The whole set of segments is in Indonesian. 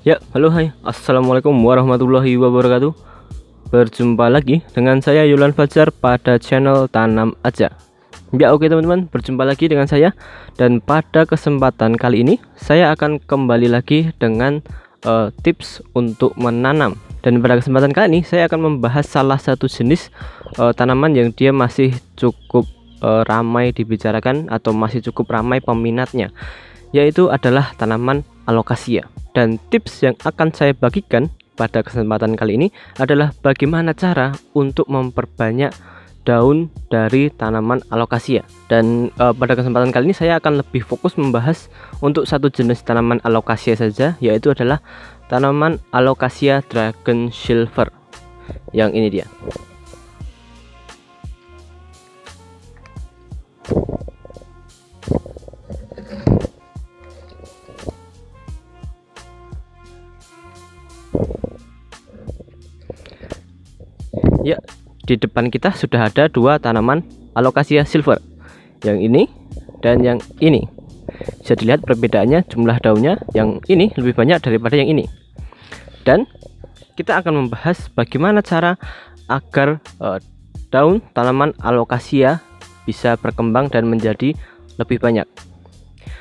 Ya, halo, hai, assalamualaikum warahmatullahi wabarakatuh. Berjumpa lagi dengan saya Yulan Fajar pada channel Tanam Aja. Ya, oke teman-teman, berjumpa lagi dengan saya. Dan pada kesempatan kali ini saya akan kembali lagi dengan tips untuk menanam. Dan pada kesempatan kali ini saya akan membahas salah satu jenis tanaman yang dia masih cukup ramai dibicarakan atau masih cukup ramai peminatnya, yaitu adalah tanaman alokasia. Dan tips yang akan saya bagikan pada kesempatan kali ini adalah bagaimana cara untuk memperbanyak daun dari tanaman alokasia. Dan pada kesempatan kali ini saya akan lebih fokus membahas untuk satu jenis tanaman alokasia saja, yaitu adalah tanaman alokasia dragon silver. Yang ini dia. Ya, di depan kita sudah ada dua tanaman alokasia silver, yang ini dan yang ini. Bisa dilihat perbedaannya, jumlah daunnya yang ini lebih banyak daripada yang ini. Dan kita akan membahas bagaimana cara agar daun tanaman alokasia bisa berkembang dan menjadi lebih banyak.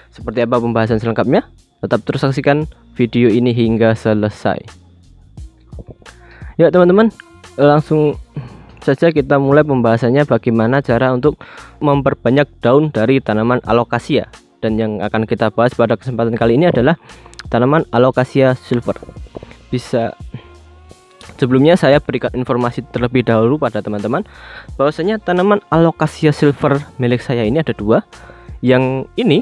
Seperti apa pembahasan selengkapnya? Tetap terus saksikan video ini hingga selesai. Ya teman-teman, langsung saja kita mulai pembahasannya bagaimana cara untuk memperbanyak daun dari tanaman alokasia. Dan yang akan kita bahas pada kesempatan kali ini adalah tanaman alokasia silver. Sebelumnya saya berikan informasi terlebih dahulu pada teman-teman bahwasanya tanaman alokasia silver milik saya ini ada dua. Yang ini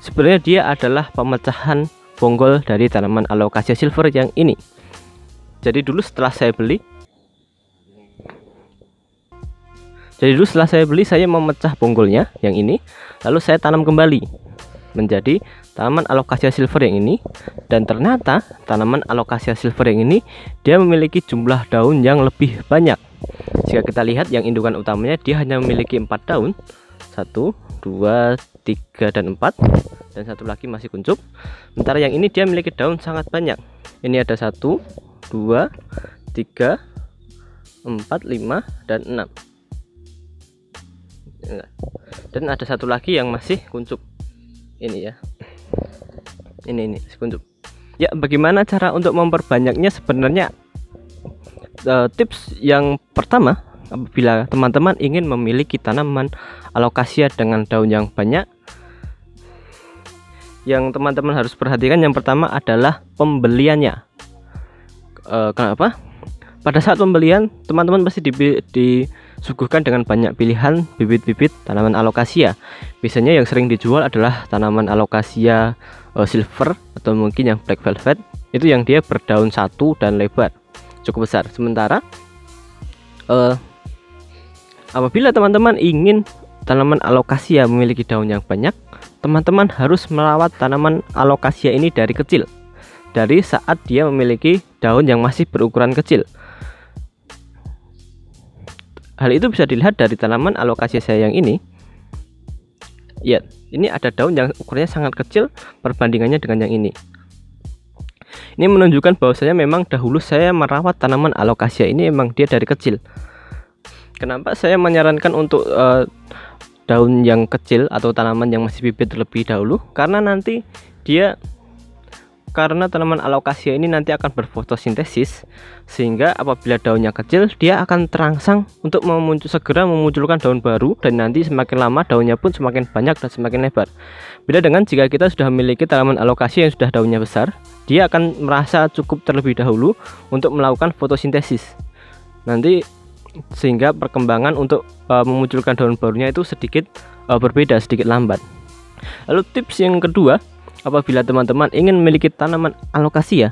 sebenarnya dia adalah pemecahan bonggol dari tanaman alokasia silver yang ini. Jadi dulu setelah saya beli, saya memecah bonggolnya yang ini, lalu saya tanam kembali menjadi tanaman alokasia silver yang ini. Dan ternyata tanaman alokasia silver yang ini dia memiliki jumlah daun yang lebih banyak. Jika kita lihat yang indukan utamanya, dia hanya memiliki 4 daun, 1, 2, 3, dan 4, dan satu lagi masih kuncup. Sementara yang ini dia memiliki daun sangat banyak. Ini ada 1, 2, 3, 4, 5, dan 6. Dan ada satu lagi yang masih kuncup. Ini ya. Ini masih kuncup. Ya, bagaimana cara untuk memperbanyaknya? Sebenarnya tips yang pertama, apabila teman-teman ingin memiliki tanaman alokasia dengan daun yang banyak, yang teman-teman harus perhatikan yang pertama adalah pembeliannya. Kenapa? Pada saat pembelian, teman-teman pasti disuguhkan dengan banyak pilihan bibit-bibit tanaman alokasia. Biasanya yang sering dijual adalah tanaman alokasia silver atau mungkin yang black velvet. Itu yang dia berdaun satu dan lebar cukup besar. Sementara apabila teman-teman ingin tanaman alokasia memiliki daun yang banyak, teman-teman harus merawat tanaman alokasia ini dari kecil, dari saat dia memiliki daun yang masih berukuran kecil. Hal itu bisa dilihat dari tanaman alokasia saya yang ini. Ya, ini ada daun yang ukurannya sangat kecil perbandingannya dengan yang ini. Ini menunjukkan bahwasanya memang dahulu saya merawat tanaman alokasia ini memang dia dari kecil. Kenapa saya menyarankan untuk daun yang kecil atau tanaman yang masih bibit terlebih dahulu? Karena tanaman alokasia ini nanti akan berfotosintesis, sehingga apabila daunnya kecil dia akan terangsang untuk segera memunculkan daun baru, dan nanti semakin lama daunnya pun semakin banyak dan semakin lebar. Beda dengan jika kita sudah memiliki tanaman alokasia yang sudah daunnya besar, dia akan merasa cukup terlebih dahulu untuk melakukan fotosintesis. Nanti sehingga perkembangan untuk memunculkan daun barunya itu sedikit berbeda, sedikit lambat. Lalu tips yang kedua, apabila teman-teman ingin memiliki tanaman alokasia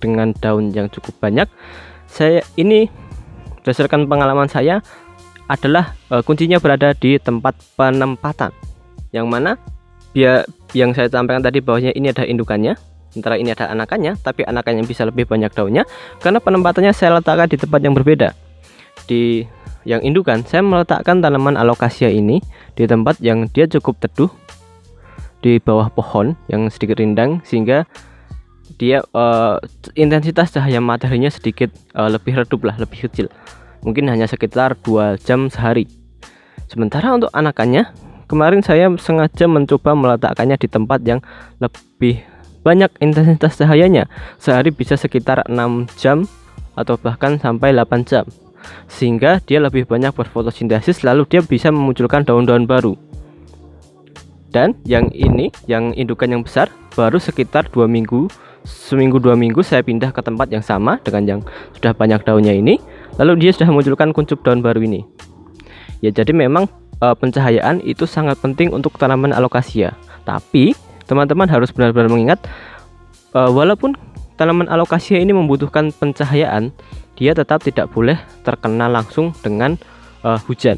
dengan daun yang cukup banyak, saya ini berdasarkan pengalaman saya adalah kuncinya berada di tempat penempatan. Yang mana yang saya sampaikan tadi bahwasanya ini ada indukannya, sementara ini ada anakannya, tapi anakannya bisa lebih banyak daunnya karena penempatannya saya letakkan di tempat yang berbeda. Di yang indukan saya meletakkan tanaman alokasia ini di tempat yang dia cukup teduh, di bawah pohon yang sedikit rindang, sehingga dia intensitas cahaya mataharinya sedikit lebih redup lah, lebih kecil, mungkin hanya sekitar 2 jam sehari. Sementara untuk anakannya, kemarin saya sengaja mencoba meletakkannya di tempat yang lebih banyak intensitas cahayanya, sehari bisa sekitar 6 jam atau bahkan sampai 8 jam, sehingga dia lebih banyak berfotosintesis, lalu dia bisa memunculkan daun-daun baru. Dan yang ini, yang indukan yang besar, baru sekitar 2 minggu, seminggu 2 minggu saya pindah ke tempat yang sama dengan yang sudah banyak daunnya ini, lalu dia sudah memunculkan kuncup daun baru ini. Ya, jadi memang pencahayaan itu sangat penting untuk tanaman alokasia. Tapi teman-teman harus benar-benar mengingat, walaupun tanaman alokasia ini membutuhkan pencahayaan, dia tetap tidak boleh terkena langsung dengan hujan.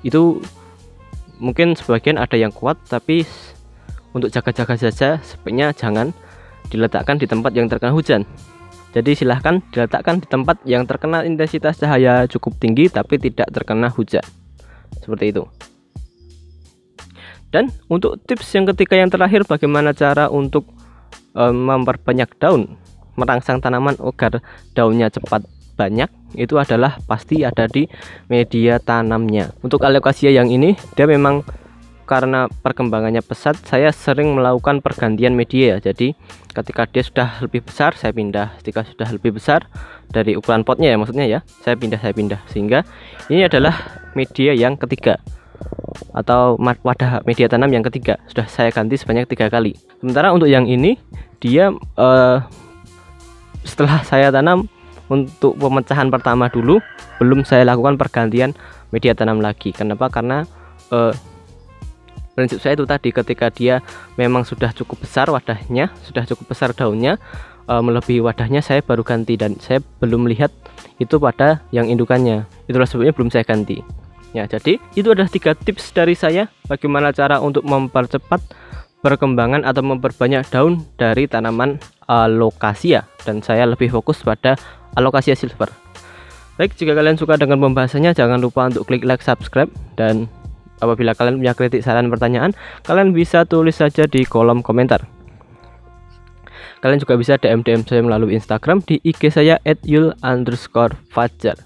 Itu mungkin sebagian ada yang kuat, tapi untuk jaga-jaga saja sebaiknya jangan diletakkan di tempat yang terkena hujan. Jadi silahkan diletakkan di tempat yang terkena intensitas cahaya cukup tinggi tapi tidak terkena hujan, seperti itu. Dan untuk tips yang ketiga yang terakhir, bagaimana cara untuk memperbanyak daun, merangsang tanaman agar daunnya cepat banyak, itu adalah pasti ada di media tanamnya. Untuk alokasia yang ini, dia memang karena perkembangannya pesat, saya sering melakukan pergantian media. Jadi ketika dia sudah lebih besar, saya pindah. Ketika sudah lebih besar dari ukuran potnya ya, maksudnya ya, saya pindah. Sehingga ini adalah media yang ketiga, atau wadah media tanam yang ketiga, sudah saya ganti sebanyak 3 kali. Sementara untuk yang ini, dia setelah saya tanam, untuk pemecahan pertama dulu belum saya lakukan pergantian media tanam lagi. Kenapa? Karena prinsip saya itu tadi, ketika dia memang sudah cukup besar wadahnya, sudah cukup besar daunnya, melebihi wadahnya, saya baru ganti, dan saya belum melihat itu pada yang indukannya. Itulah sebabnya belum saya ganti. Ya, jadi itu adalah 3 tips dari saya bagaimana cara untuk mempercepat perkembangan atau memperbanyak daun dari tanaman alokasia, dan saya lebih fokus pada alokasia silver. Baik, jika kalian suka dengan pembahasannya, jangan lupa untuk klik like, subscribe, dan apabila kalian punya kritik, saran, pertanyaan, kalian bisa tulis saja di kolom komentar. Kalian juga bisa DM saya melalui Instagram di IG saya @yul_fajar.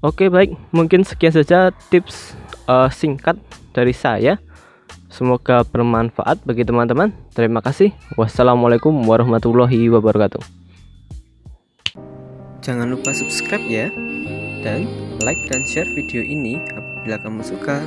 Oke, baik, mungkin sekian saja tips singkat dari saya. Semoga bermanfaat bagi teman-teman. Terima kasih. Wassalamualaikum warahmatullahi wabarakatuh. Jangan lupa subscribe ya, dan like dan share video ini apabila kamu suka.